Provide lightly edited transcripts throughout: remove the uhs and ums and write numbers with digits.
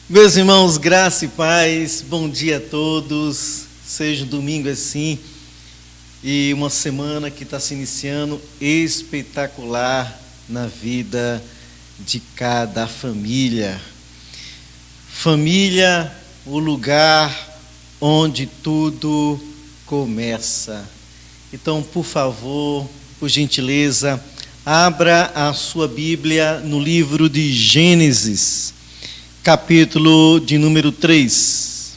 Meus irmãos, graça e paz, bom dia a todos. Seja um domingo assim e uma semana que está se iniciando espetacular na vida de cada família. Família, o lugar onde tudo começa. Então, por favor, por gentileza, abra a sua Bíblia no livro de Gênesis, capítulo de número 3.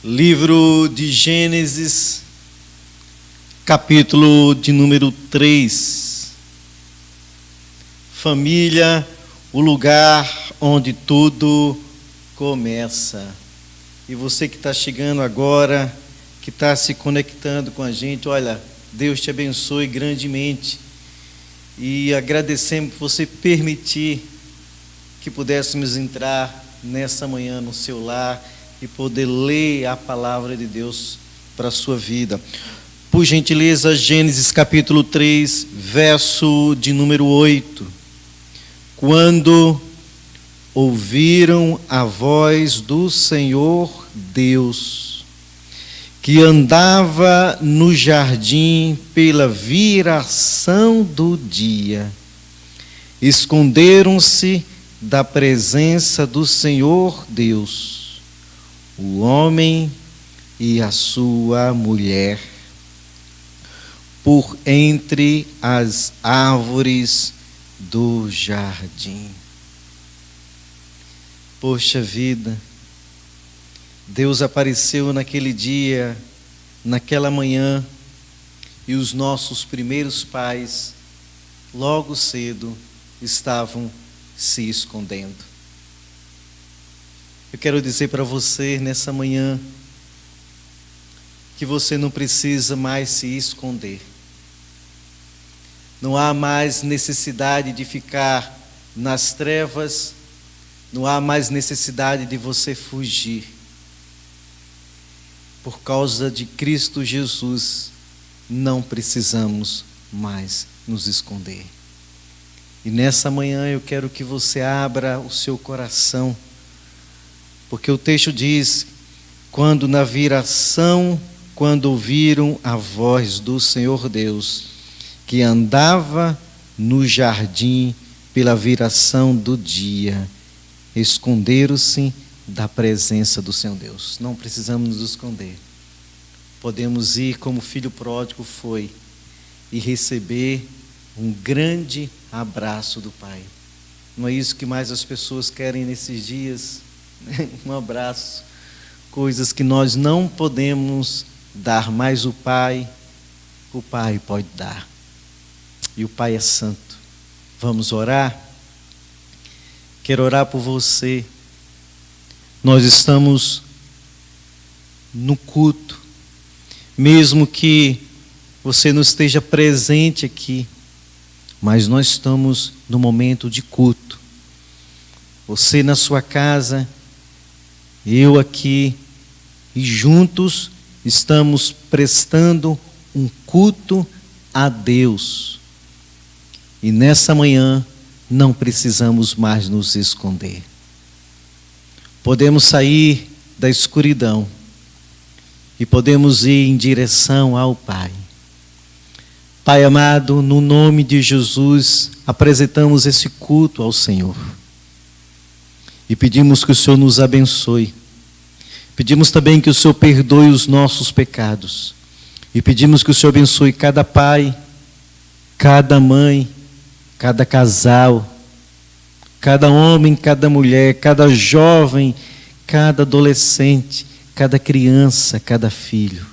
Livro de Gênesis, capítulo de número 3. Família, o lugar onde tudo começa. E você que está chegando agora, que está se conectando com a gente, olha, Deus te abençoe grandemente. E agradecemos por você permitir que pudéssemos entrar nessa manhã no seu lar e poder ler a palavra de Deus para a sua vida. Por gentileza, Gênesis capítulo 3, verso de número 8. Quando ouviram a voz do Senhor Deus, que andava no jardim pela viração do dia, esconderam-se da presença do Senhor Deus, o homem e a sua mulher, por entre as árvores do jardim. Poxa vida, Deus apareceu naquele dia, naquela manhã, e os nossos primeiros pais, logo cedo, estavam se escondendo. Eu quero dizer para você nessa manhã, que você não precisa mais se esconder. Não há mais necessidade de ficar nas trevas, não há mais necessidade de você fugir. Por causa de Cristo Jesus, não precisamos mais nos esconder. E nessa manhã eu quero que você abra o seu coração, porque o texto diz, quando na viração, quando ouviram a voz do Senhor Deus, que andava no jardim pela viração do dia, esconderam-se da presença do Senhor Deus. Não precisamos nos esconder. Podemos ir como o filho pródigo foi e receber um grande abraço do Pai. Não é isso que mais as pessoas querem nesses dias? Um abraço. Coisas que nós não podemos dar, mas o Pai pode dar. E o Pai é santo. Vamos orar? Quero orar por você. Nós estamos no culto, mesmo que você não esteja presente aqui, mas nós estamos no momento de culto. Você na sua casa, eu aqui, e juntos estamos prestando um culto a Deus. E nessa manhã, não precisamos mais nos esconder. Podemos sair da escuridão e podemos ir em direção ao Pai. Pai amado, no nome de Jesus, apresentamos esse culto ao Senhor. E pedimos que o Senhor nos abençoe. Pedimos também que o Senhor perdoe os nossos pecados. E pedimos que o Senhor abençoe cada pai, cada mãe, cada casal, cada homem, cada mulher, cada jovem, cada adolescente, cada criança, cada filho.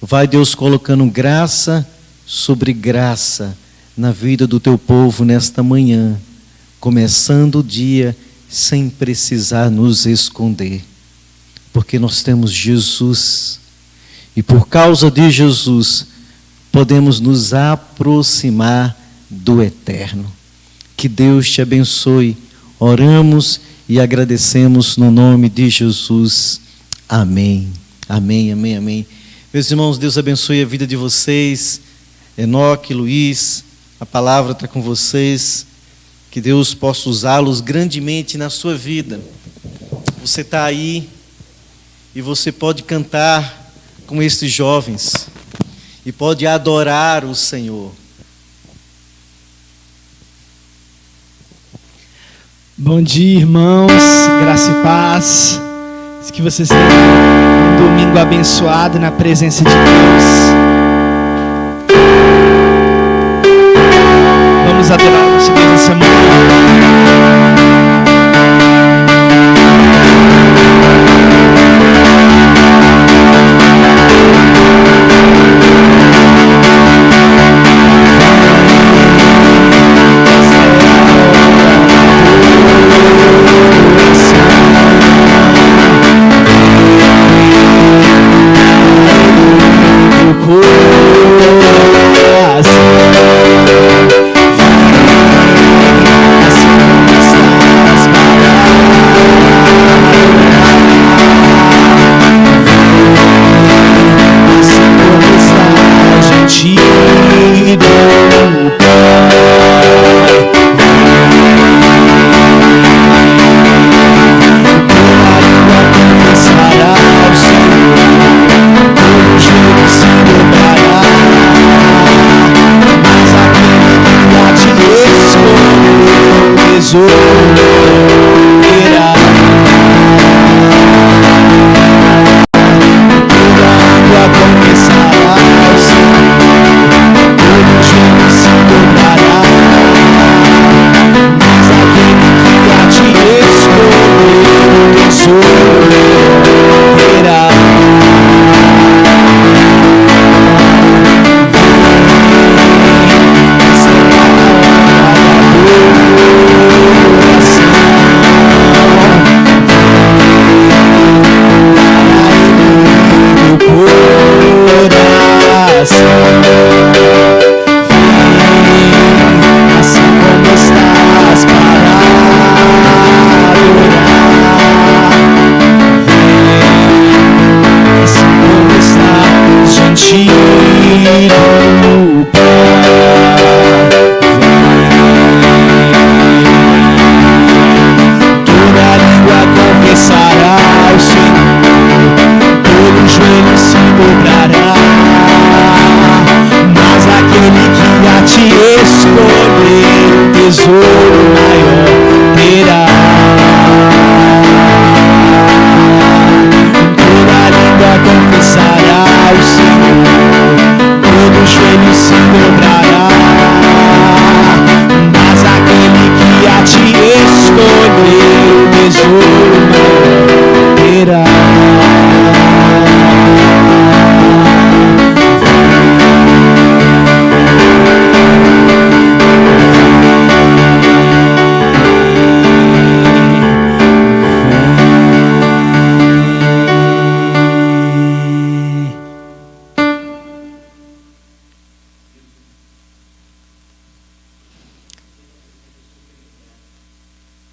Vai, Deus, colocando graça sobre graça na vida do teu povo nesta manhã, começando o dia sem precisar nos esconder, porque nós temos Jesus, e por causa de Jesus podemos nos aproximar do eterno. Que Deus te abençoe. Oramos e agradecemos no nome de Jesus. Amém. Amém, amém, amém. Meus irmãos, Deus abençoe a vida de vocês. Enoque, Luiz, a palavra está com vocês, que Deus possa usá-los grandemente na sua vida. Você está aí e você pode cantar com esses jovens e pode adorar o Senhor. Bom dia, irmãos, graça e paz. Que vocês tenham um domingo abençoado na presença de Deus. Vamos adorar o nosso Deus nessa manhã.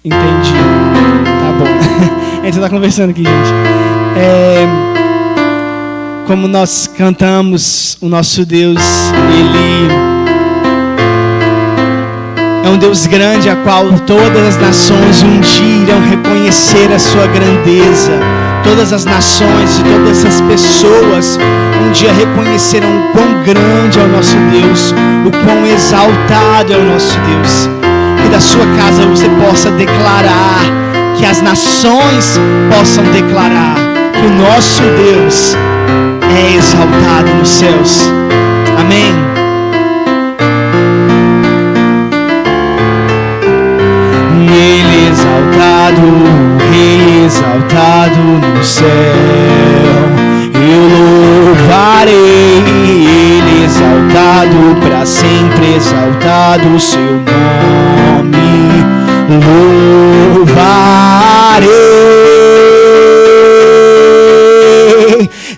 Entendi. Tá bom. A gente está conversando aqui, gente. Como nós cantamos, o nosso Deus, Ele é um Deus grande, a qual todas as nações um dia irão reconhecer a sua grandeza. Todas as nações e todas as pessoas um dia reconhecerão o quão grande é o nosso Deus, o quão exaltado é o nosso Deus. Que da sua casa você possa declarar, que as nações possam declarar que o nosso Deus é exaltado nos céus. Amém. Ele exaltado, o Rei exaltado no céu. Eu louvarei, Ele exaltado, para sempre exaltado o seu nome. Louvarei,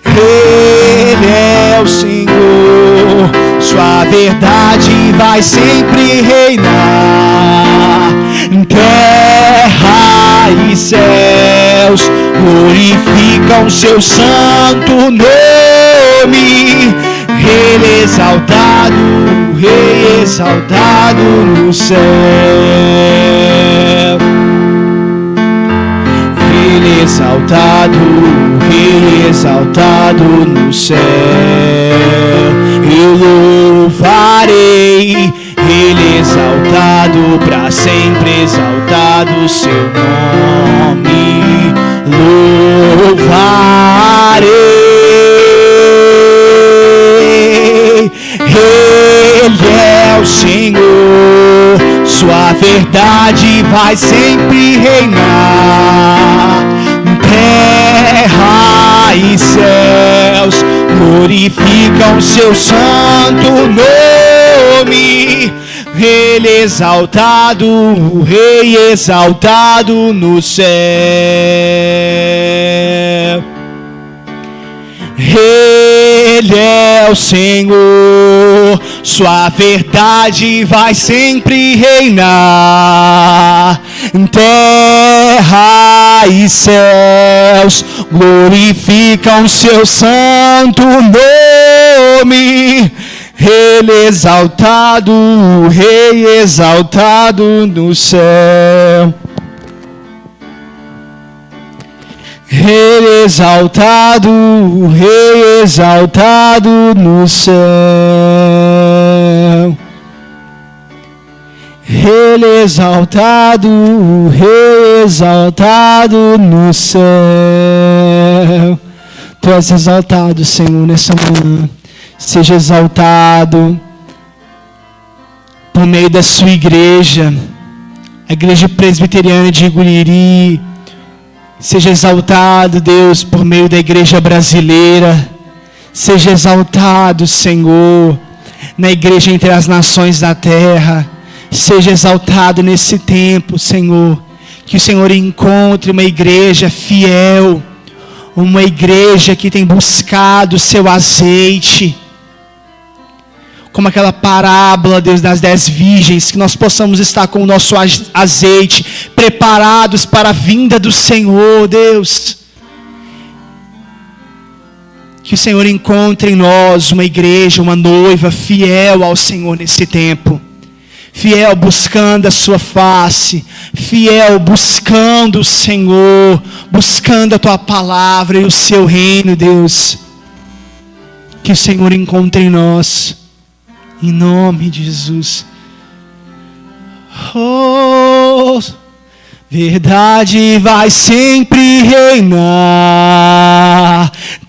Ele é o Senhor, sua verdade vai sempre reinar. Terra e céus glorificam seu santo nome. Ele exaltado, Rei exaltado no céu. Ele exaltado, Rei exaltado no céu. Eu louvarei, Ele exaltado, para sempre exaltado seu nome. Louvarei, Ele é o Senhor, sua verdade vai sempre reinar. Terra e céus glorificam seu santo nome. Ele exaltado, o Rei exaltado no céu. Ele é o Senhor, sua verdade vai sempre reinar. Terra e céus glorificam seu santo nome. Ele exaltado, o Rei exaltado no céu. Ele exaltado, o Rei exaltado no céu. Ele exaltado, o Rei exaltado no céu. Tu és exaltado, Senhor, nessa manhã. Seja exaltado por meio da sua igreja, a igreja presbiteriana de Iguriri. Seja exaltado, Deus, por meio da igreja brasileira. Seja exaltado, Senhor, na igreja entre as nações da terra. Seja exaltado nesse tempo, Senhor. Que o Senhor encontre uma igreja fiel, uma igreja que tem buscado o seu azeite. Como aquela parábola, Deus, das 10 virgens, que nós possamos estar com o nosso azeite preparados para a vinda do Senhor, Deus. Que o Senhor encontre em nós uma igreja, uma noiva fiel ao Senhor nesse tempo. Fiel buscando a sua face, fiel buscando o Senhor, buscando a tua palavra e o seu reino, Deus. Que o Senhor encontre em nós. Em nome de Jesus. Oh, verdade vai sempre reinar.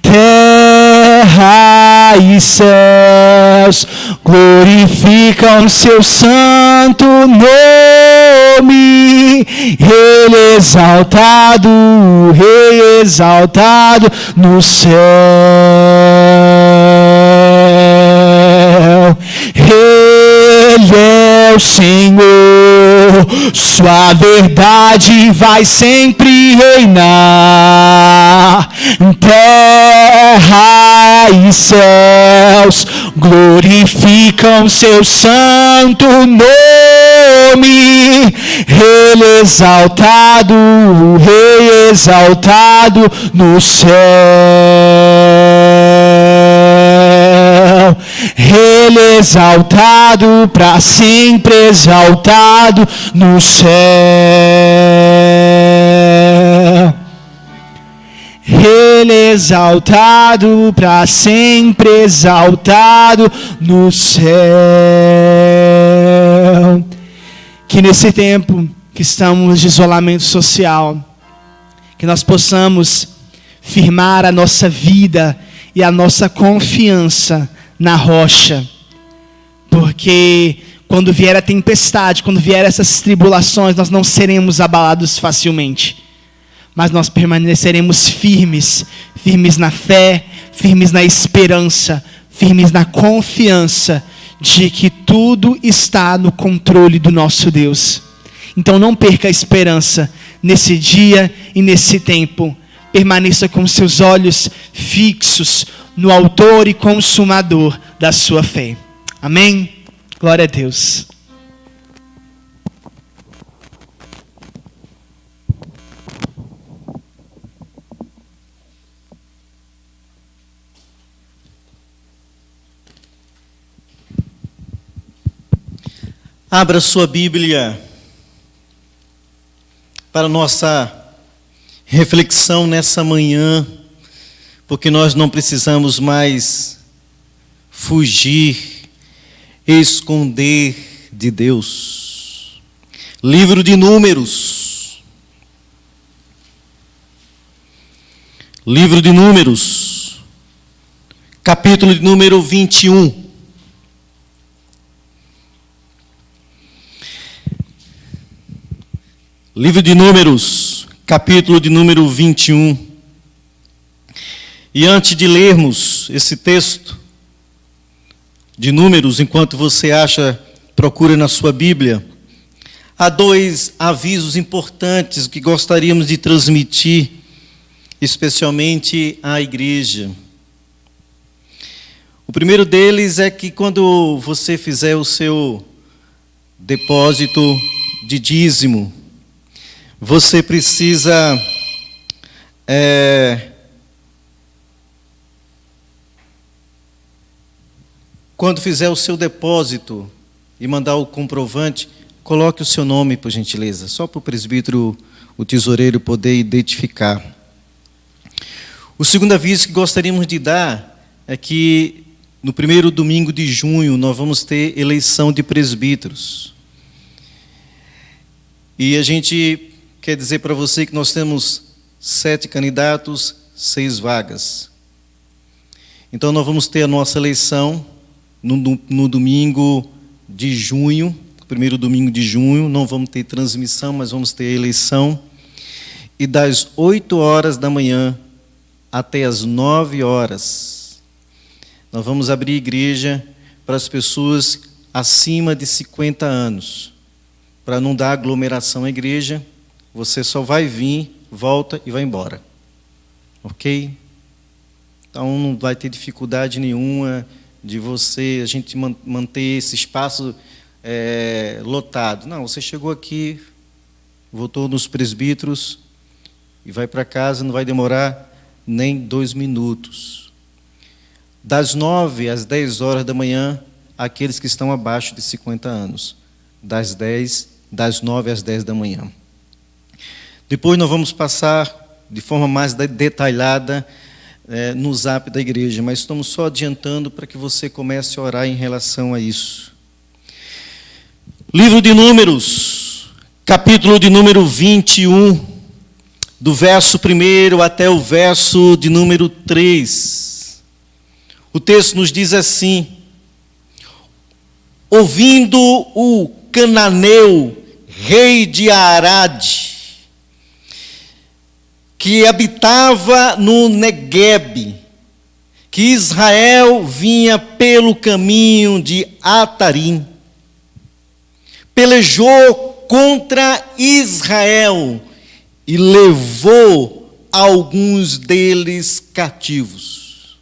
Terra e céus glorificam seu santo nome. Ele exaltado, o Rei exaltado no céu. Ele é o Senhor, sua verdade vai sempre reinar. Terra e céus glorificam seu santo nome. Ele exaltado, o Rei exaltado no céu. Ele exaltado, para sempre exaltado no céu. Ele exaltado, para sempre exaltado no céu. Que nesse tempo que estamos de isolamento social, que nós possamos firmar a nossa vida e a nossa confiança na rocha, porque quando vier a tempestade, quando vier essas tribulações, nós não seremos abalados facilmente, mas nós permaneceremos firmes, firmes na fé, firmes na esperança, firmes na confiança de que tudo está no controle do nosso Deus. Então não perca a esperança nesse dia e nesse tempo. Permaneça com seus olhos fixos no autor e consumador da sua fé. Amém? Glória a Deus. Abra sua Bíblia para nossa reflexão nessa manhã, porque nós não precisamos mais fugir, esconder de Deus. Livro de Números. Livro de Números, capítulo de número 21. Livro de Números, capítulo de número 21. E antes de lermos esse texto de Números, enquanto você procura na sua Bíblia, há dois avisos importantes que gostaríamos de transmitir, especialmente à igreja. O primeiro deles é que quando você fizer o seu depósito de dízimo, você precisa quando fizer o seu depósito e mandar o comprovante, coloque o seu nome, por gentileza, só para o presbítero, o tesoureiro, poder identificar. O segundo aviso que gostaríamos de dar é que no primeiro domingo de junho nós vamos ter eleição de presbíteros. E a gente quer dizer para você que nós temos 7 candidatos, 6 vagas. Então nós vamos ter a nossa eleição no domingo de junho, primeiro domingo de junho. Não vamos ter transmissão, mas vamos ter a eleição. E das 8 horas da manhã até as 9 horas, nós vamos abrir igreja para as pessoas acima de 50 anos. Para não dar aglomeração à igreja, você só vai vir, volta e vai embora. Ok? Então não vai ter dificuldade nenhuma de a gente manter esse espaço lotado. Não, você chegou aqui, votou nos presbíteros e vai para casa, não vai demorar nem 2 minutos. Das 9 às 10 horas da manhã, aqueles que estão abaixo de 50 anos. Das 9 às 10 da manhã. Depois nós vamos passar de forma mais detalhada no zap da igreja, mas estamos só adiantando para que você comece a orar em relação a isso. Livro de Números, capítulo de número 21, do verso 1 até o verso de número 3. O texto nos diz assim: ouvindo o cananeu, rei de Arade, que habitava no Neguebe, que Israel vinha pelo caminho de Atarim, pelejou contra Israel e levou alguns deles cativos.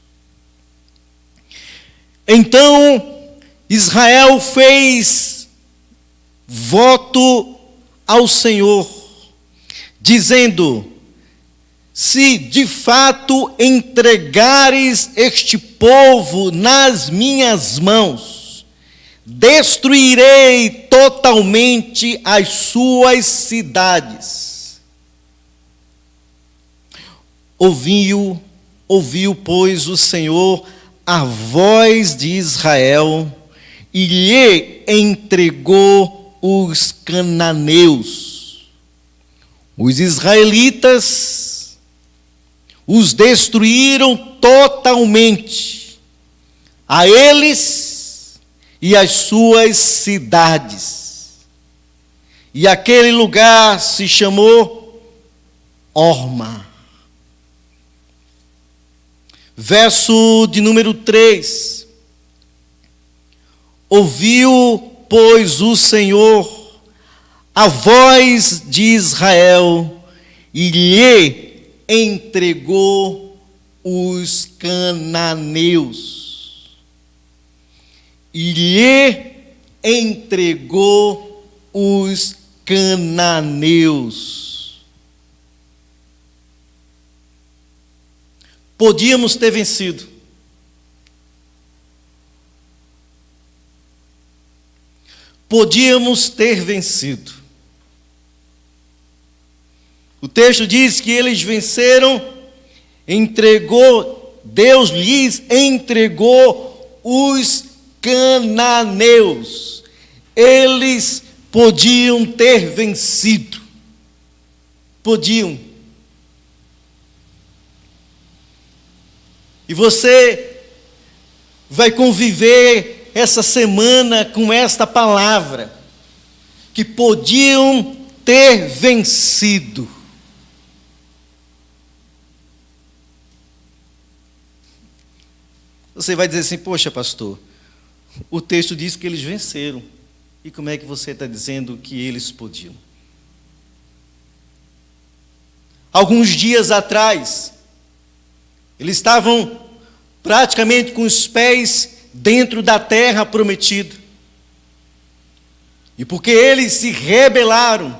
Então Israel fez voto ao Senhor, dizendo: se de fato entregares este povo nas minhas mãos, destruirei totalmente as suas cidades. Ouviu, pois, o Senhor a voz de Israel e lhe entregou os cananeus. Os israelitas os destruíram totalmente, a eles e as suas cidades. E aquele lugar se chamou Horma. Verso de número 3. Ouviu, pois, o Senhor a voz de Israel e lhe entregou os cananeus. E lhe entregou os cananeus. Podíamos ter vencido. podíamos ter vencido. O texto diz que eles venceram, Deus lhes entregou os cananeus. Eles podiam ter vencido. Podiam. E você vai conviver essa semana com esta palavra, que podiam ter vencido. Você vai dizer assim: poxa, pastor, o texto diz que eles venceram. E como é que você está dizendo que eles podiam? Alguns dias atrás, eles estavam praticamente com os pés dentro da terra prometida. E porque eles se rebelaram,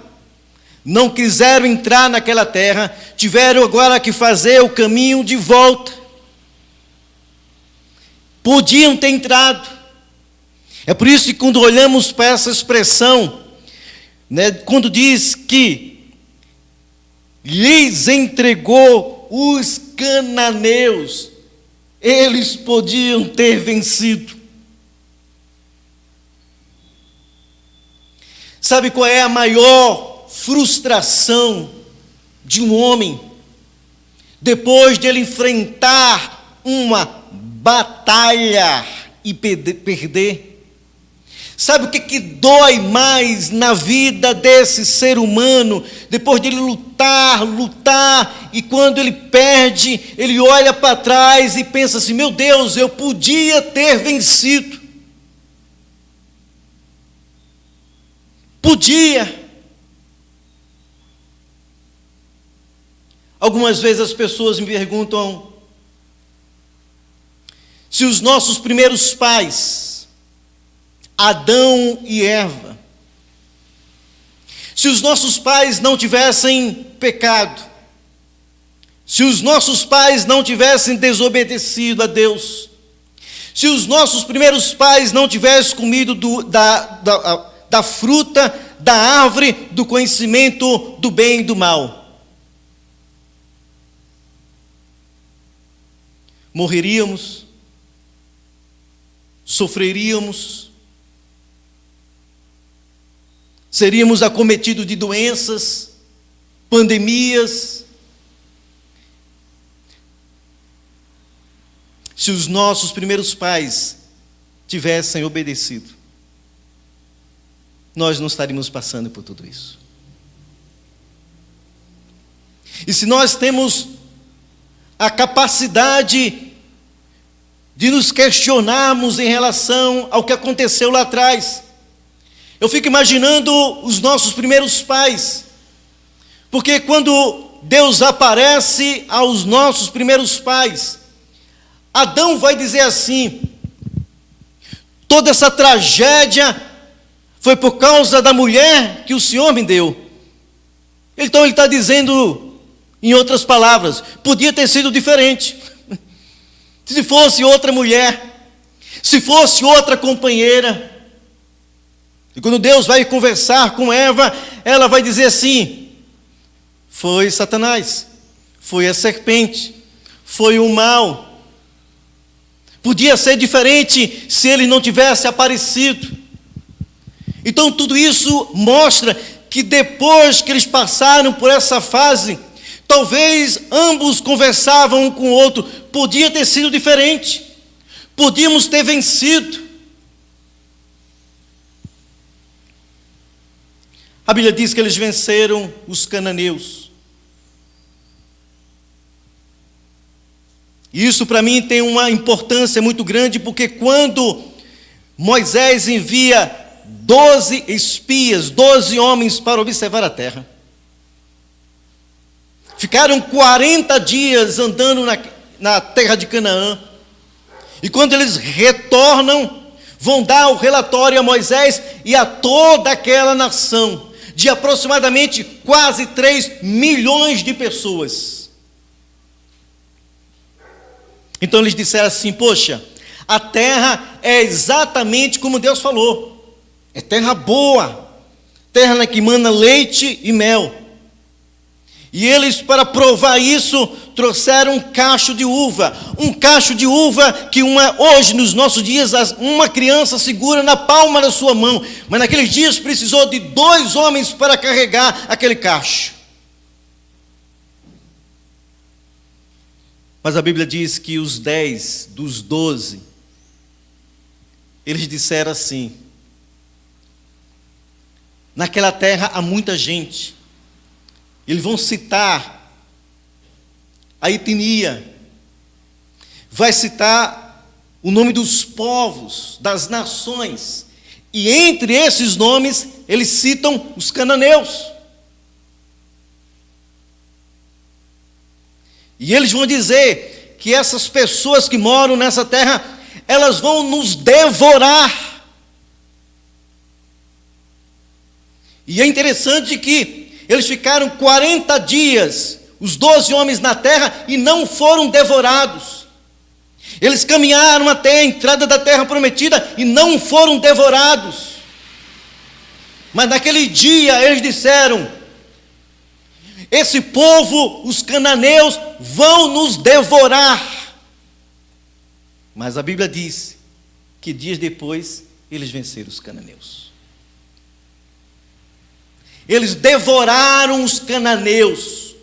não quiseram entrar naquela terra, tiveram agora que fazer o caminho de volta. Podiam ter entrado. É por isso que quando olhamos para essa expressão, né, quando diz que lhes entregou os cananeus, eles podiam ter vencido. Sabe qual é a maior frustração de um homem? Depois de ele enfrentar uma batalha e perder. Sabe o que dói mais na vida desse ser humano? Depois de ele lutar, e quando ele perde, ele olha para trás e pensa assim: meu Deus, eu podia ter vencido. Podia. Algumas vezes as pessoas me perguntam se os nossos primeiros pais, Adão e Eva, se os nossos pais não tivessem pecado, se os nossos pais não tivessem desobedecido a Deus, se os nossos primeiros pais não tivessem comido da fruta da árvore do conhecimento do bem e do mal, morreríamos, sofreríamos, seríamos acometidos de doenças, pandemias. Se os nossos primeiros pais tivessem obedecido, nós não estaríamos passando por tudo isso. E se nós temos a capacidade de nos questionarmos em relação ao que aconteceu lá atrás, eu fico imaginando os nossos primeiros pais, porque quando Deus aparece aos nossos primeiros pais, Adão vai dizer assim: toda essa tragédia foi por causa da mulher que o Senhor me deu. Então ele está dizendo, em outras palavras, podia ter sido diferente. Se fosse outra mulher, se fosse outra companheira. E quando Deus vai conversar com Eva, ela vai dizer assim: foi Satanás, foi a serpente, foi o mal. Podia ser diferente se ele não tivesse aparecido. Então tudo isso mostra que depois que eles passaram por essa fase, talvez ambos conversavam um com o outro, podia ter sido diferente, podíamos ter vencido. A Bíblia diz que eles venceram os cananeus. E isso para mim tem uma importância muito grande, porque quando Moisés envia 12 espias, 12 homens para observar a terra, ficaram 40 dias andando na terra de Canaã, e quando eles retornam, vão dar o relatório a Moisés e a toda aquela nação, de aproximadamente quase 3 milhões de pessoas. Então eles disseram assim: poxa, a terra é exatamente como Deus falou. É terra boa, terra que mana leite e mel. E eles, para provar isso, trouxeram um cacho de uva que hoje, nos nossos dias, uma criança segura na palma da sua mão. Mas naqueles dias precisou de 2 homens para carregar aquele cacho. Mas a Bíblia diz que os 10 dos 12, eles disseram assim: naquela terra há muita gente. Eles vão citar a etnia, vai citar o nome dos povos, das nações, e entre esses nomes, eles citam os cananeus. E eles vão dizer que essas pessoas que moram nessa terra, elas vão nos devorar. E é interessante que eles ficaram 40 dias, os 12 homens na terra, e não foram devorados. Eles caminharam até a entrada da terra prometida e não foram devorados. Mas naquele dia eles disseram: esse povo, os cananeus, vão nos devorar. Mas a Bíblia diz que dias depois eles venceram os cananeus. Eles devoraram os cananeus.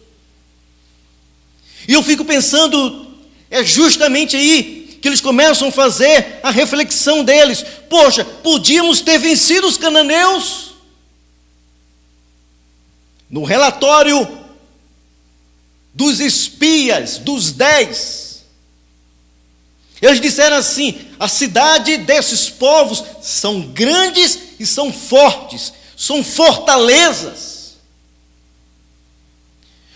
E eu fico pensando, é justamente aí que eles começam a fazer a reflexão deles. Poxa, podíamos ter vencido os cananeus. No relatório dos espias, dos 10, eles disseram assim: a cidade desses povos são grandes e são fortes, são fortalezas.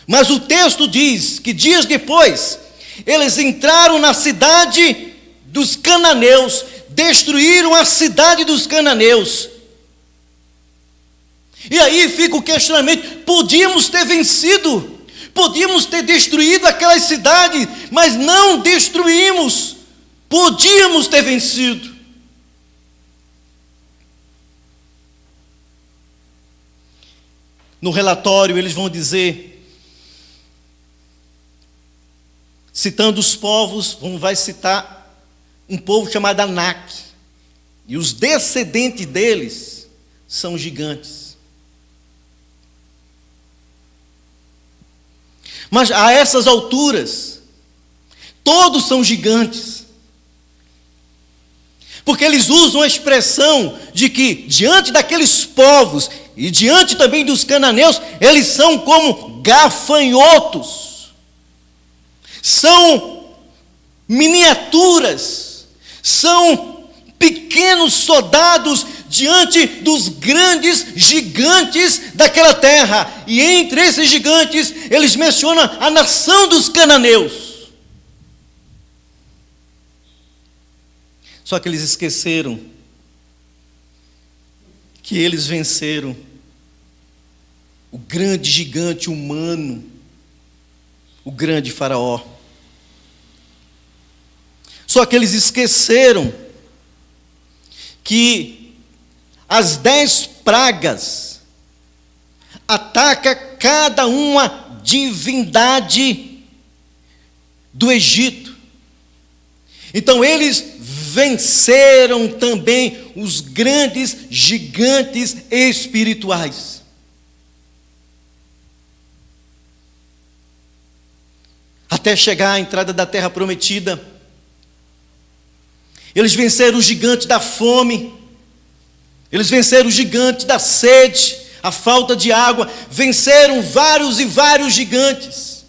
Mas o texto diz que dias depois, eles entraram na cidade dos cananeus, destruíram a cidade dos cananeus. E aí fica o questionamento: podíamos ter vencido, podíamos ter destruído aquelas cidades, mas não destruímos, podíamos ter vencido. No relatório eles vão dizer, citando os povos, vai citar um povo chamado Anak, e os descendentes deles são gigantes. Mas a essas alturas, todos são gigantes, porque eles usam a expressão de que diante daqueles povos e diante também dos cananeus, eles são como gafanhotos, são miniaturas, são pequenos soldados diante dos grandes gigantes daquela terra. E entre esses gigantes, eles mencionam a nação dos cananeus. Só que eles esqueceram que eles venceram o grande gigante humano, o grande faraó. Só que eles esqueceram que as 10 pragas atacam cada uma divindade do Egito. Então eles venceram também os grandes gigantes espirituais. Até chegar à entrada da terra prometida, eles venceram o gigante da fome, eles venceram o gigante da sede, a falta de água, venceram vários e vários gigantes.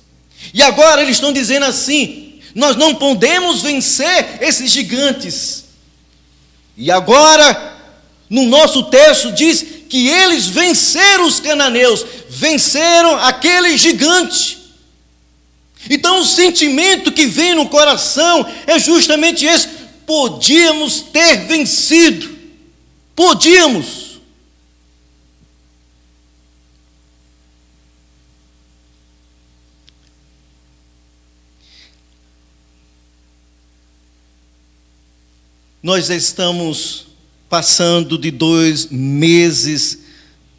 E agora eles estão dizendo assim: nós não podemos vencer esses gigantes. E agora, no nosso texto diz que eles venceram os cananeus, venceram aquele gigante. Então o sentimento que vem no coração é justamente esse: podíamos ter vencido, podíamos. Nós estamos passando de 2 meses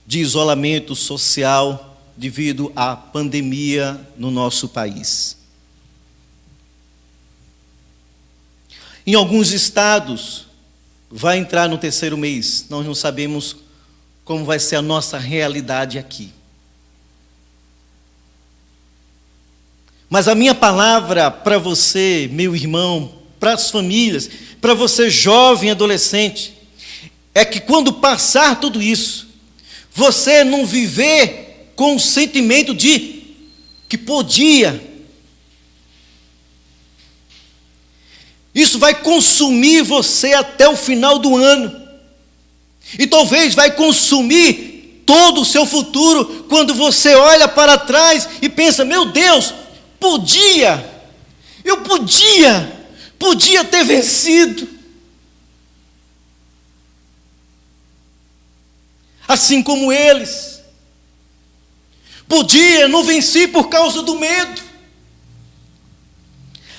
de isolamento social devido à pandemia no nosso país. Em alguns estados, vai entrar no 3º mês. Nós não sabemos como vai ser a nossa realidade aqui. Mas a minha palavra para você, meu irmão, para as famílias, para você jovem, adolescente, é que quando passar tudo isso, você não viver com o sentimento de que podia. Isso vai consumir você até o final do ano. E talvez vai consumir todo o seu futuro quando você olha para trás e pensa, meu Deus, eu podia ter vencido. Assim como eles. Não venci por causa do medo.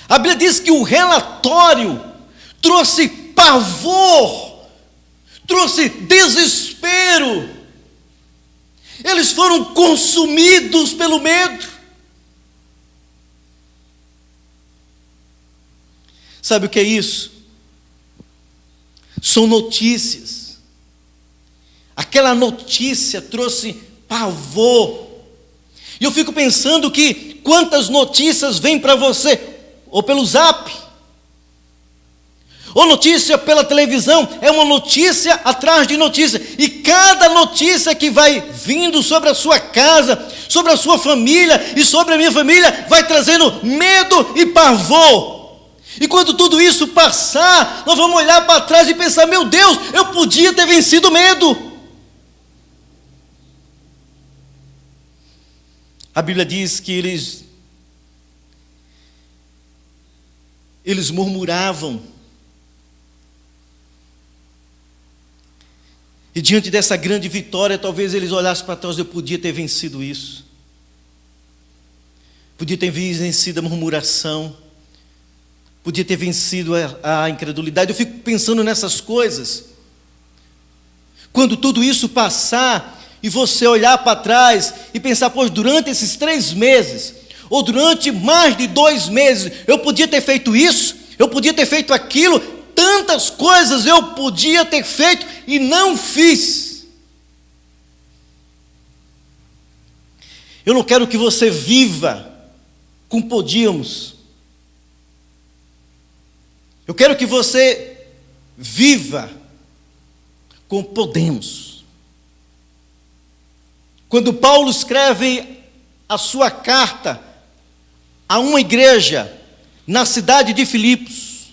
A Bíblia diz que o relatório trouxe pavor, trouxe desespero. Eles foram consumidos pelo medo. Sabe o que é isso? São notícias. Aquela notícia trouxe pavor. E eu fico pensando que quantas notícias vêm para você, ou pelo Zap, ou notícia pela televisão, é uma notícia atrás de notícia, e cada notícia que vai vindo sobre a sua casa, sobre a sua família e sobre a minha família, vai trazendo medo e pavor. E quando tudo isso passar, nós vamos olhar para trás e pensar, meu Deus, eu podia ter vencido o medo. A Bíblia diz que eles murmuravam. E diante dessa grande vitória, talvez eles olhassem para trás, eu podia ter vencido isso. Podia ter vencido a murmuração. Podia ter vencido a incredulidade. Eu fico pensando nessas coisas. Quando tudo isso passar, e você olhar para trás e pensar, pois durante esses 3 meses, ou durante mais de 2 meses, eu podia ter feito isso, eu podia ter feito aquilo, tantas coisas eu podia ter feito e não fiz. Eu não quero que você viva com podíamos. Eu quero que você viva com podemos. Quando Paulo escreve a sua carta a uma igreja na cidade de Filipos,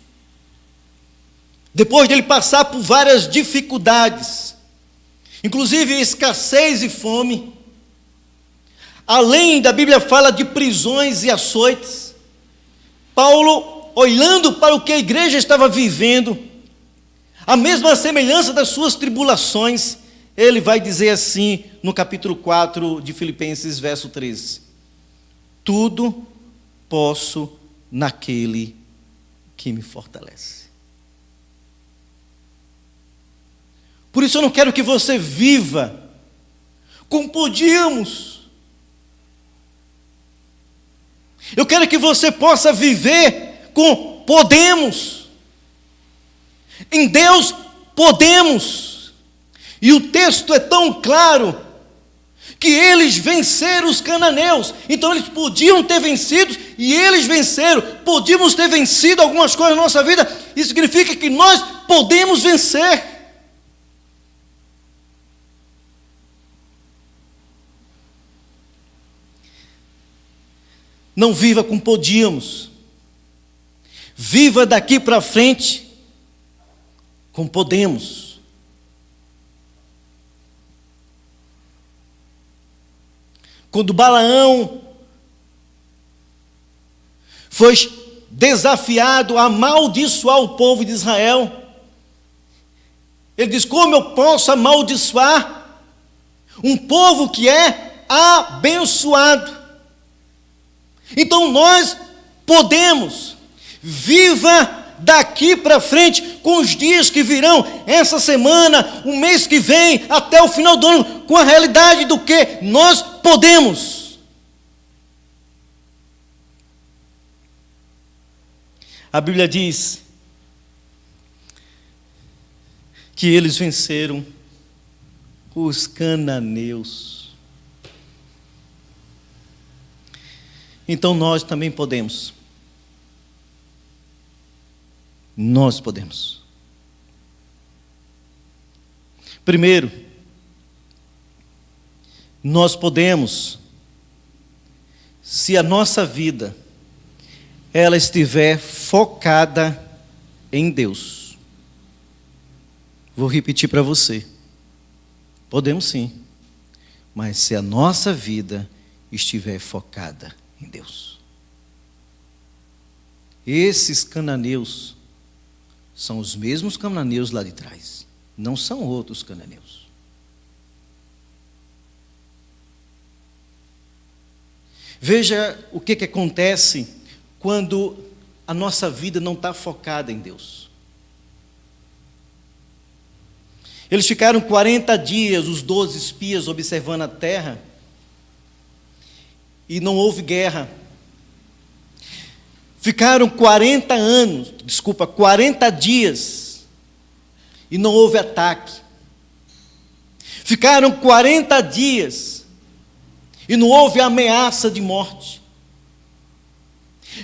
depois de ele passar por várias dificuldades, inclusive escassez e fome, além da Bíblia fala de prisões e açoites, Paulo, olhando para o que a igreja estava vivendo, a mesma semelhança das suas tribulações, ele vai dizer assim no capítulo 4 de Filipenses, verso 13: tudo posso naquele que me fortalece. Por isso eu não quero que você viva como podíamos. Eu quero que você possa viver com podemos. Em Deus podemos. E o texto é tão claro que eles venceram os cananeus. Então eles podiam ter vencido e eles venceram. Podíamos ter vencido algumas coisas na nossa vida. Isso significa que nós podemos vencer. Não viva com podíamos. Viva daqui para frente com podemos. Quando Balaão foi desafiado a amaldiçoar o povo de Israel, ele diz: como eu posso amaldiçoar um povo que é abençoado? Então nós podemos. Viva daqui para frente, com os dias que virão, essa semana, o mês que vem, até o final do ano, com a realidade do que nós podemos. A Bíblia diz que eles venceram os cananeus. Então nós também podemos. Nós podemos. Primeiro, nós podemos, se a nossa vida ela estiver focada em Deus. Vou repetir para você. Podemos sim, mas se a nossa vida estiver focada em Deus. Esses cananeus são os mesmos cananeus lá de trás, não são outros cananeus. Veja o que acontece quando a nossa vida não está focada em Deus. Eles ficaram 40 dias, os 12 espias, observando a terra, e não houve guerra. Ficaram 40 dias, e não houve ataque. Ficaram 40 dias, e não houve ameaça de morte.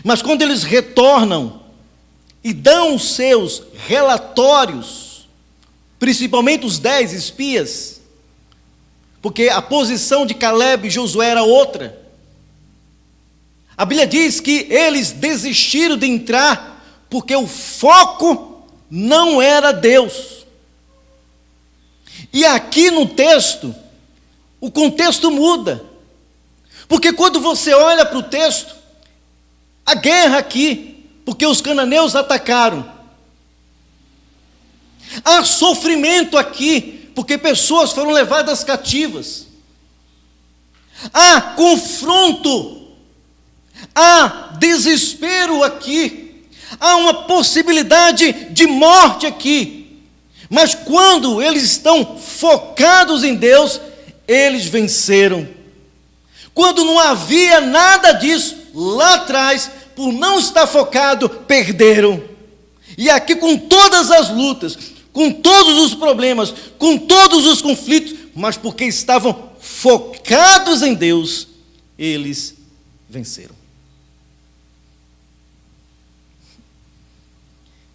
Mas quando eles retornam e dão os seus relatórios, principalmente os 10 espias, porque a posição de Caleb e Josué era outra. A Bíblia diz que eles desistiram de entrar porque o foco não era Deus. E aqui no texto, o contexto muda. Porque quando você olha para o texto, a guerra aqui, porque os cananeus atacaram. Há sofrimento aqui, porque pessoas foram levadas cativas. Há confronto, há desespero aqui, há uma possibilidade de morte aqui. Mas quando eles estão focados em Deus, eles venceram. Quando não havia nada disso, lá atrás, por não estar focado, perderam. E aqui com todas as lutas, com todos os problemas, com todos os conflitos, mas porque estavam focados em Deus, eles venceram.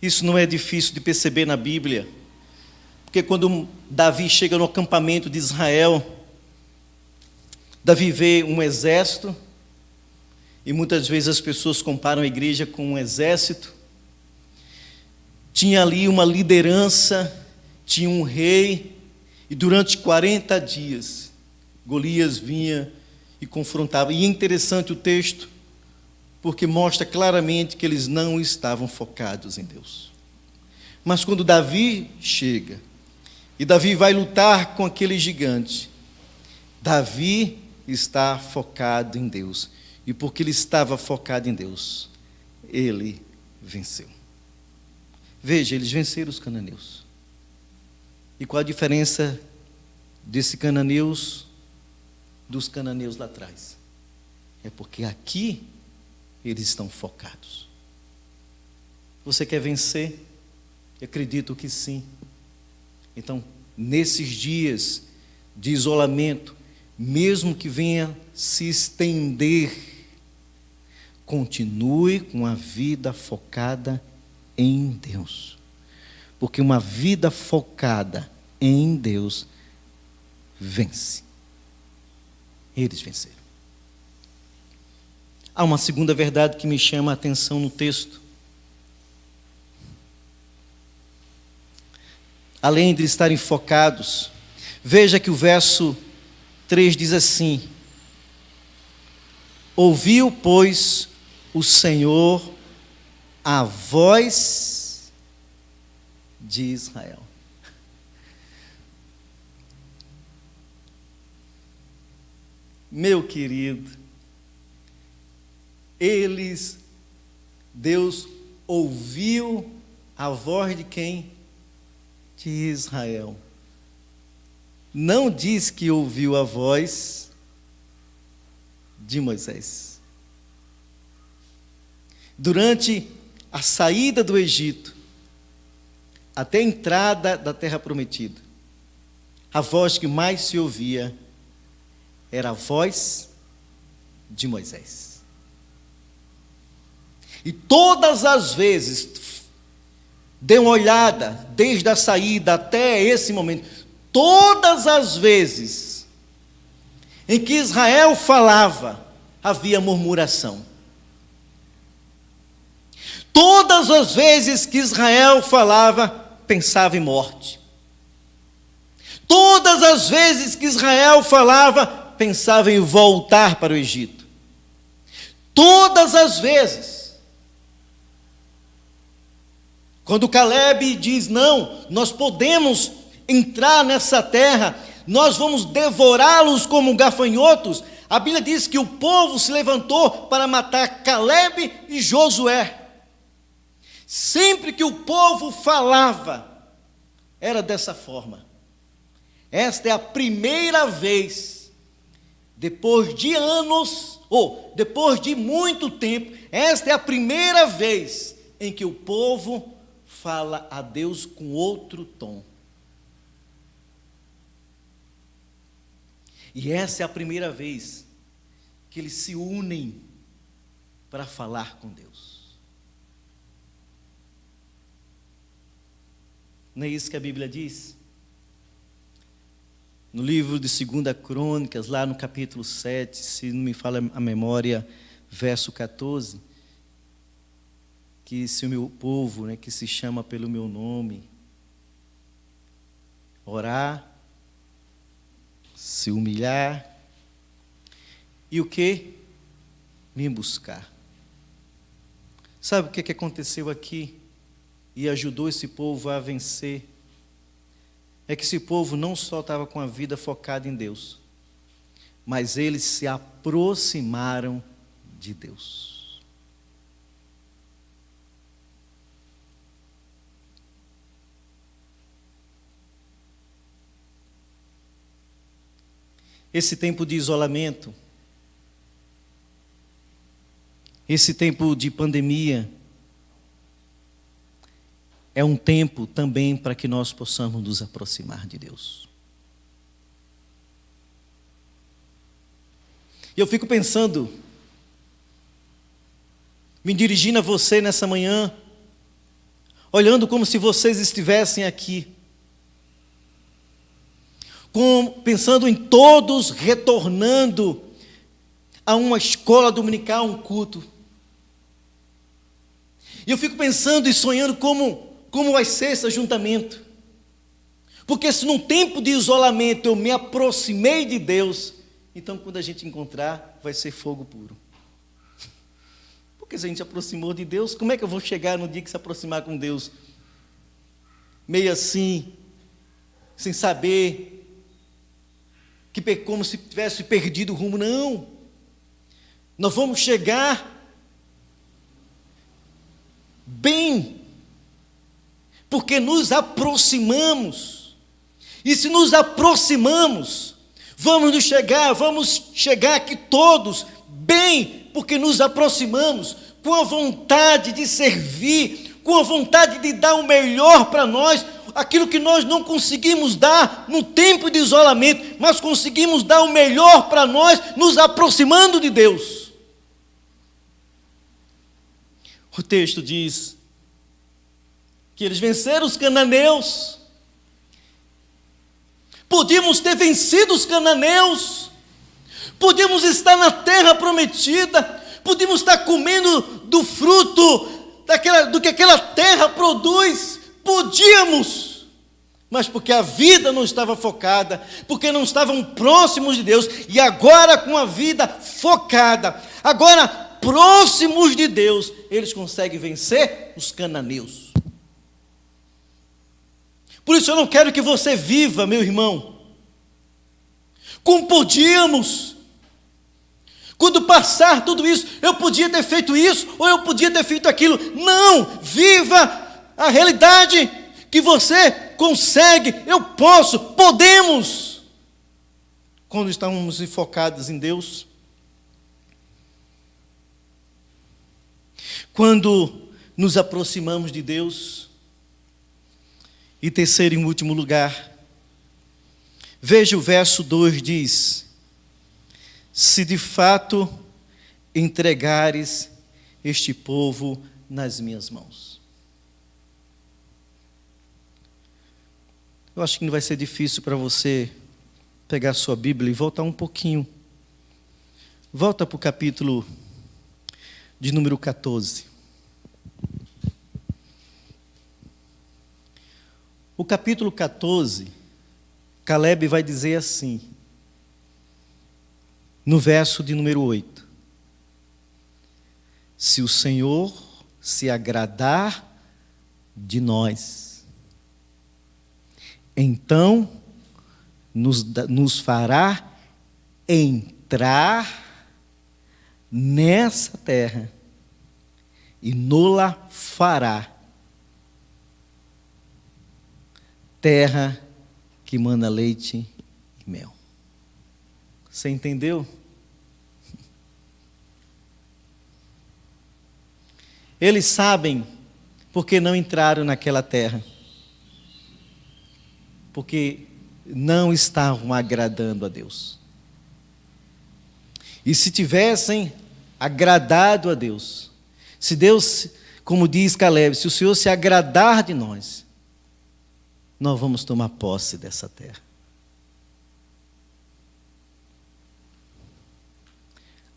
Isso não é difícil de perceber na Bíblia, porque quando Davi chega no acampamento de Israel, Davi vê um exército, e muitas vezes as pessoas comparam a igreja com um exército. Tinha ali uma liderança, tinha um rei, e durante 40 dias, Golias vinha e confrontava. E é interessante o texto, porque mostra claramente que eles não estavam focados em Deus. Mas quando Davi chega, e Davi vai lutar com aquele gigante, Davi está focado em Deus. E porque ele estava focado em Deus, ele venceu. Veja, eles venceram os cananeus. E qual a diferença desses cananeus dos cananeus lá atrás? É porque aqui eles estão focados. Você quer vencer? Eu acredito que sim. Então, nesses dias de isolamento, mesmo que venha se estender, continue com a vida focada em Deus. Porque uma vida focada em Deus vence. Eles venceram. Há uma segunda verdade que me chama a atenção no texto. Além de estarem focados, veja que o verso 3 diz assim: ouviu, pois, o Senhor a voz de Israel. Meu querido, Deus ouviu a voz de quem? De Israel. Não diz que ouviu a voz de Moisés. Durante a saída do Egito, até a entrada da terra prometida, a voz que mais se ouvia era a voz de Moisés. E todas as vezes, dê uma olhada, desde a saída até esse momento, todas as vezes em que Israel falava, havia murmuração. Todas as vezes que Israel falava, pensava em morte. Todas as vezes que Israel falava, pensava em voltar para o Egito. Todas as vezes. Quando Caleb diz, não, nós podemos entrar nessa terra, nós vamos devorá-los como gafanhotos, a Bíblia diz que o povo se levantou para matar Caleb e Josué. Sempre que o povo falava, era dessa forma. Esta é a primeira vez, depois de anos, ou depois de muito tempo, esta é a primeira vez em que o povo fala a Deus com outro tom. E essa é a primeira vez que eles se unem para falar com Deus. Não é isso que a Bíblia diz? No livro de 2 Crônicas, lá no capítulo 7, se não me falha a memória, verso 14, que se o meu povo, que se chama pelo meu nome, orar, se humilhar, e o que? Me buscar. Sabe o que aconteceu aqui? E ajudou esse povo a vencer. É que esse povo não só estava com a vida focada em Deus, mas eles se aproximaram de Deus. Esse tempo de isolamento, esse tempo de pandemia, é um tempo também para que nós possamos nos aproximar de Deus. E eu fico pensando, me dirigindo a você nessa manhã, olhando como se vocês estivessem aqui, pensando em todos retornando a uma escola dominical, um culto. E eu fico pensando e sonhando como vai ser esse ajuntamento. Porque se num tempo de isolamento eu me aproximei de Deus, então quando a gente encontrar, vai ser fogo puro. Porque se a gente se aproximou de Deus, como é que eu vou chegar no dia que se aproximar com Deus? Meio assim, sem saber, como se tivesse perdido o rumo. Não. Nós vamos chegar bem, porque nos aproximamos. E se nos aproximamos, vamos chegar aqui todos bem, porque nos aproximamos com a vontade de servir, com a vontade de dar o melhor para nós, aquilo que nós não conseguimos dar no tempo de isolamento, mas conseguimos dar o melhor para nós, nos aproximando de Deus. O texto diz que eles venceram os cananeus. Podíamos ter vencido os cananeus, podíamos estar na terra prometida, podíamos estar comendo do fruto do que aquela terra produz, podíamos, mas porque a vida não estava focada, porque não estavam próximos de Deus, e agora com a vida focada, agora próximos de Deus, eles conseguem vencer os cananeus. Por isso eu não quero que você viva, meu irmão, como podíamos, Quando passar tudo isso, eu podia ter feito isso, ou eu podia ter feito aquilo. Não! Viva a realidade que você consegue, eu posso, podemos. Quando estamos enfocados em Deus. Quando nos aproximamos de Deus. E terceiro e último lugar, veja o verso 2, diz: se de fato entregares este povo nas minhas mãos. Eu acho que não vai ser difícil para você pegar a sua Bíblia e voltar um pouquinho. Volta para o capítulo de número 14. O capítulo 14, Caleb vai dizer assim, no verso de número 8: se o Senhor se agradar de nós, então nos fará entrar nessa terra e nola fará, terra que mana leite e mel. Você entendeu? Eles sabem porque não entraram naquela terra. Porque não estavam agradando a Deus. E se tivessem agradado a Deus, se Deus, como diz Caleb, se o Senhor se agradar de nós vamos tomar posse dessa terra.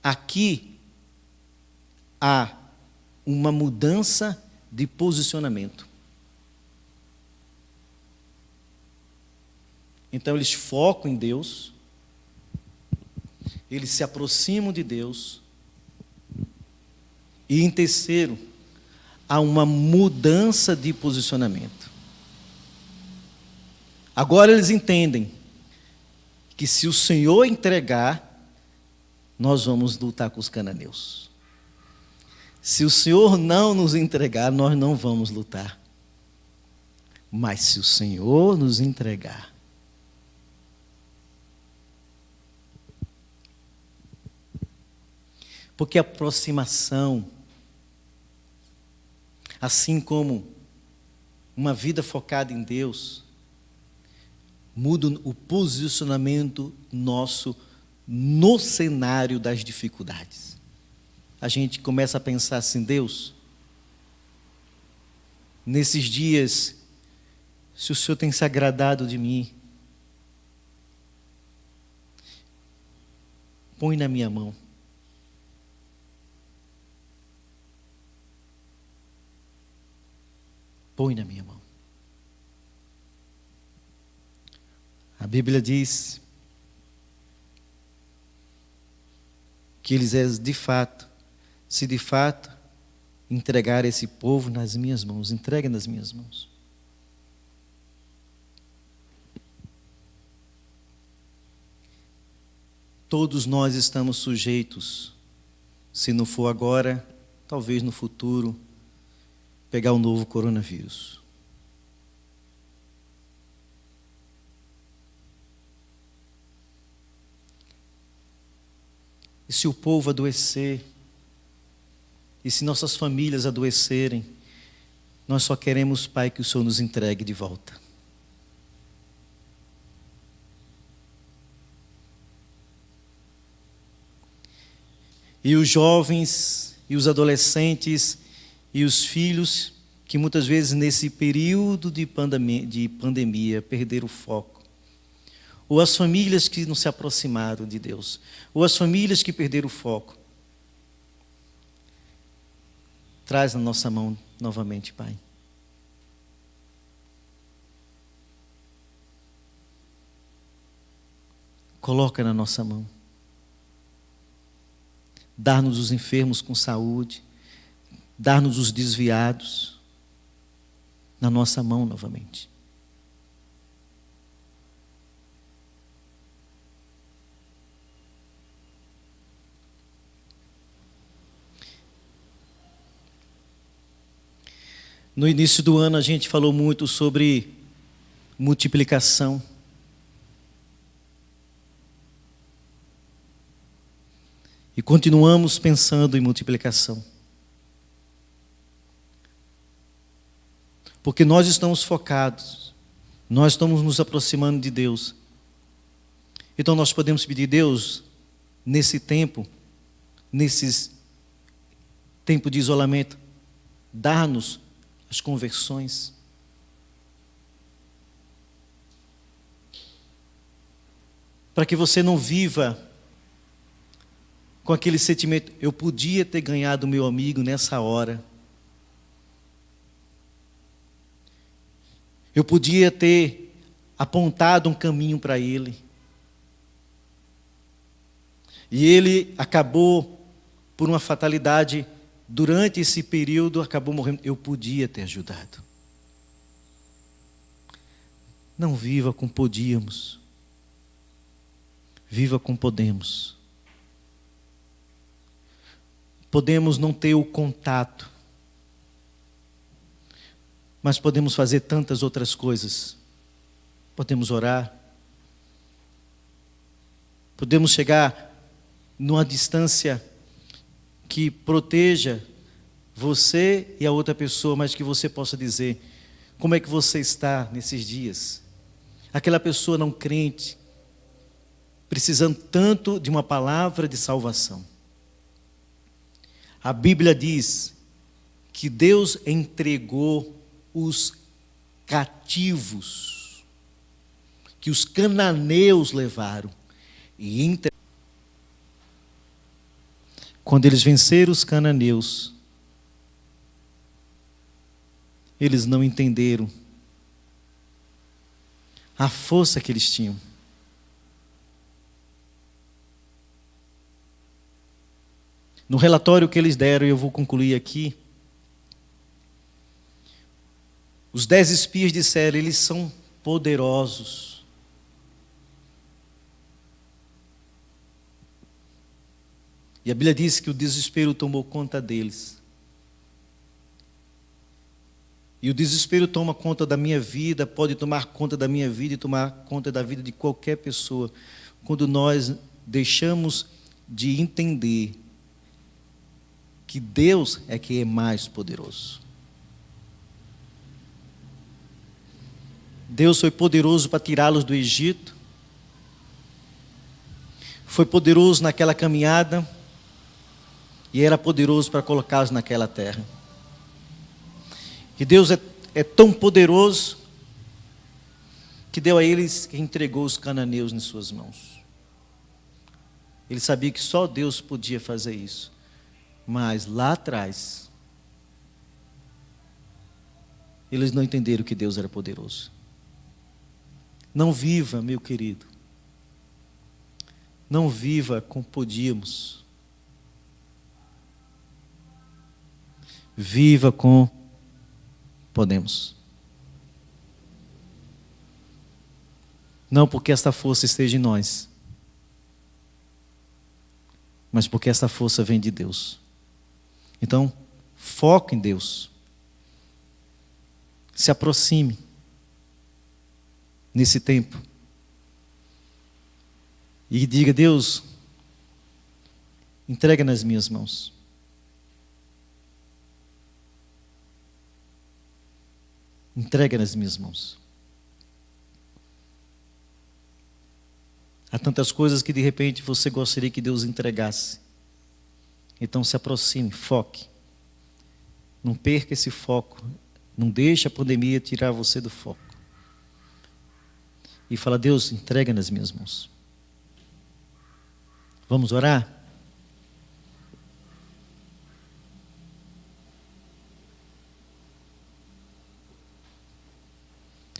Aqui há uma mudança de posicionamento. Então eles focam em Deus, eles se aproximam de Deus, e em terceiro, há uma mudança de posicionamento. Agora eles entendem que se o Senhor entregar, nós vamos lutar com os cananeus. Se o Senhor não nos entregar, nós não vamos lutar. Mas se o Senhor nos entregar, porque a aproximação, assim como uma vida focada em Deus, muda o posicionamento nosso no cenário das dificuldades. A gente começa a pensar assim: Deus, nesses dias, se o Senhor tem se agradado de mim, põe na minha mão. Põe na minha mão. A Bíblia diz que eles de fato, se de fato entregar esse povo nas minhas mãos, entregue nas minhas mãos. Todos nós estamos sujeitos, se não for agora, talvez no futuro, pegar um novo coronavírus. E se o povo adoecer, e se nossas famílias adoecerem, nós só queremos, Pai, que o Senhor nos entregue de volta. E os jovens, e os adolescentes, e os filhos, que muitas vezes nesse período de pandemia perderam o foco. Ou as famílias que não se aproximaram de Deus. Ou as famílias que perderam o foco. Traz na nossa mão novamente, Pai. Coloca na nossa mão. Dá-nos os enfermos com saúde. Dá-nos os desviados. Na nossa mão novamente. No início do ano a gente falou muito sobre multiplicação. E continuamos pensando em multiplicação. Porque nós estamos focados, nós estamos nos aproximando de Deus. Então nós podemos pedir, Deus, nesse tempo, nesses tempo de isolamento, dá-nos as conversões. Para que você não viva com aquele sentimento, eu podia ter ganhado meu amigo nessa hora. Eu podia ter apontado um caminho para ele. E ele acabou, por uma fatalidade, durante esse período, acabou morrendo. Eu podia ter ajudado. Não viva com podíamos. Viva com podemos. Podemos não ter o contato, mas podemos fazer tantas outras coisas. Podemos orar. Podemos chegar numa distância que proteja você e a outra pessoa, mas que você possa dizer, como é que você está nesses dias? Aquela pessoa não crente, precisando tanto de uma palavra de salvação. A Bíblia diz que Deus entregou os cativos, que os cananeus levaram. Quando eles venceram os cananeus, eles não entenderam a força que eles tinham. No relatório que eles deram, e eu vou concluir aqui, os 10 espias disseram, eles são poderosos. E a Bíblia diz que o desespero tomou conta deles. E o desespero toma conta da minha vida, pode tomar conta da minha vida e tomar conta da vida de qualquer pessoa, quando nós deixamos de entender que Deus é que é mais poderoso. Deus foi poderoso para tirá-los do Egito, foi poderoso naquela caminhada e era poderoso para colocá-los naquela terra. E Deus é tão poderoso que deu a eles, que entregou os cananeus em suas mãos. Ele sabia que só Deus podia fazer isso. Mas lá atrás, eles não entenderam que Deus era poderoso. Não viva, meu querido. Não viva com podíamos. Viva com podemos. Não porque esta força esteja em nós, mas porque esta força vem de Deus. Então, foque em Deus. Se aproxime nesse tempo. E diga, Deus, entrega nas minhas mãos. Entrega nas minhas mãos. Há tantas coisas que de repente você gostaria que Deus entregasse. Então se aproxime, foque. Não perca esse foco. Não deixe a pandemia tirar você do foco. E fala, Deus, entrega nas minhas mãos. Vamos orar?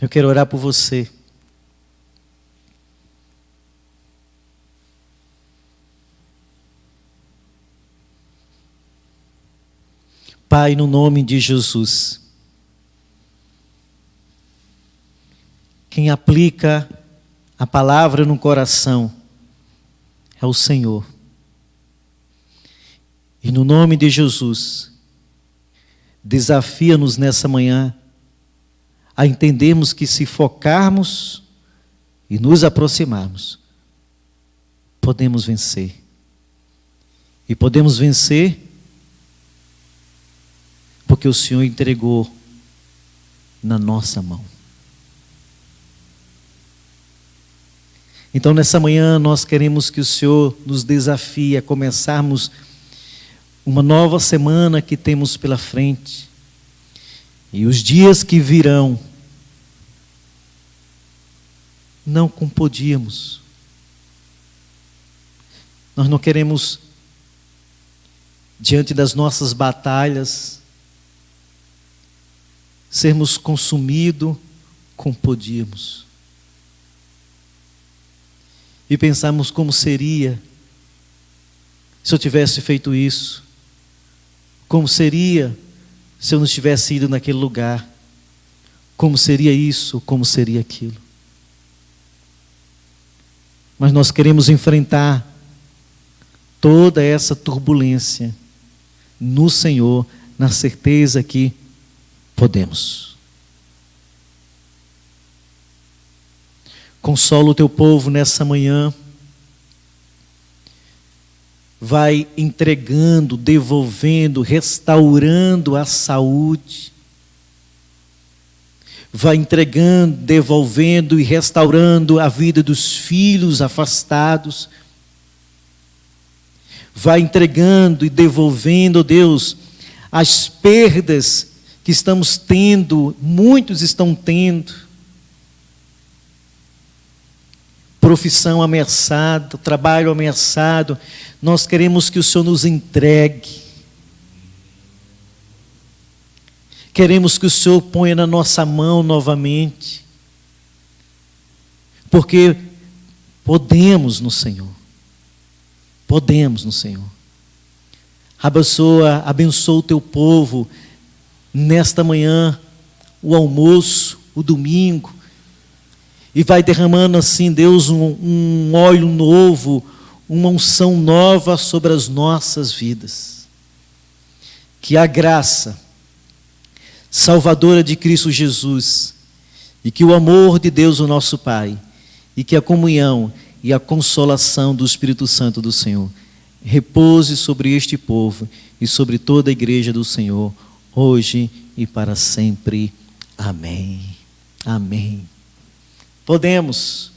Eu quero orar por você. Pai, no nome de Jesus, quem aplica a palavra no coração é o Senhor. E no nome de Jesus, desafia-nos nessa manhã a entendermos que se focarmos e nos aproximarmos, podemos vencer. E podemos vencer porque o Senhor entregou na nossa mão. Então, nessa manhã, nós queremos que o Senhor nos desafie a começarmos uma nova semana que temos pela frente. E os dias que virão, não como podíamos. Nós não queremos, diante das nossas batalhas, sermos consumidos como podíamos. E pensarmos como seria se eu tivesse feito isso. Como seria se eu não tivesse ido naquele lugar. Como seria isso, como seria aquilo. Mas nós queremos enfrentar toda essa turbulência no Senhor, na certeza que podemos. Consola o teu povo nessa manhã. Vai entregando, devolvendo, restaurando a saúde. Vai entregando, devolvendo e restaurando a vida dos filhos afastados. Vai entregando e devolvendo, Deus, as perdas que estamos tendo, muitos estão tendo. Profissão ameaçada, trabalho ameaçado. Nós queremos que o Senhor nos entregue. Queremos que o Senhor ponha na nossa mão novamente. Porque podemos no Senhor. Podemos no Senhor. Abençoa o teu povo nesta manhã, o almoço, o domingo. E vai derramando assim, Deus, um óleo novo, uma unção nova sobre as nossas vidas. Que a graça salvadora de Cristo Jesus, e que o amor de Deus, o nosso Pai, e que a comunhão e a consolação do Espírito Santo do Senhor repouse sobre este povo e sobre toda a igreja do Senhor, hoje e para sempre. Amém. Amém. Podemos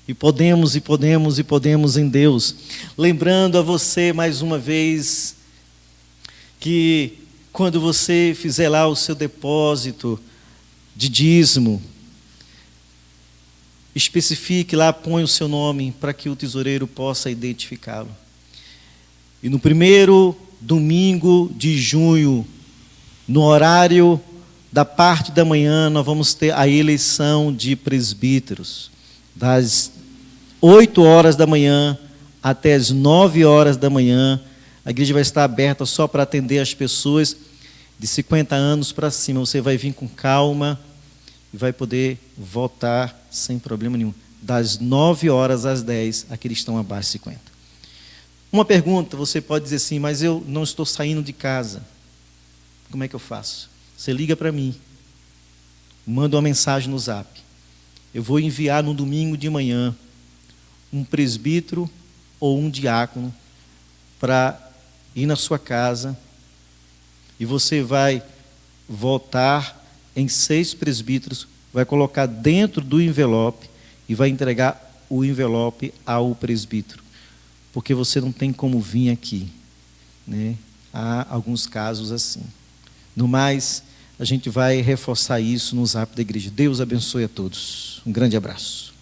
em Deus. Lembrando a você mais uma vez que quando você fizer lá o seu depósito de dízimo, especifique lá, põe o seu nome para que o tesoureiro possa identificá-lo. E no primeiro domingo de junho, no horário da parte da manhã, nós vamos ter a eleição de presbíteros, das 8 horas da manhã até as 9 horas da manhã. A igreja vai estar aberta só para atender as pessoas de 50 anos para cima. Você vai vir com calma e vai poder votar sem problema nenhum. Das 9 horas às 10, aqueles que estão abaixo de 50. Uma pergunta, você pode dizer assim, mas eu não estou saindo de casa. Como é que eu faço? Você liga para mim, manda uma mensagem no Zap. Eu vou enviar no domingo de manhã um presbítero ou um diácono para ir na sua casa e você vai votar em 6 presbíteros, vai colocar dentro do envelope e vai entregar o envelope ao presbítero, porque você não tem como vir aqui, né? Há alguns casos assim. No mais, a gente vai reforçar isso no Zap da igreja. Deus abençoe a todos. Um grande abraço.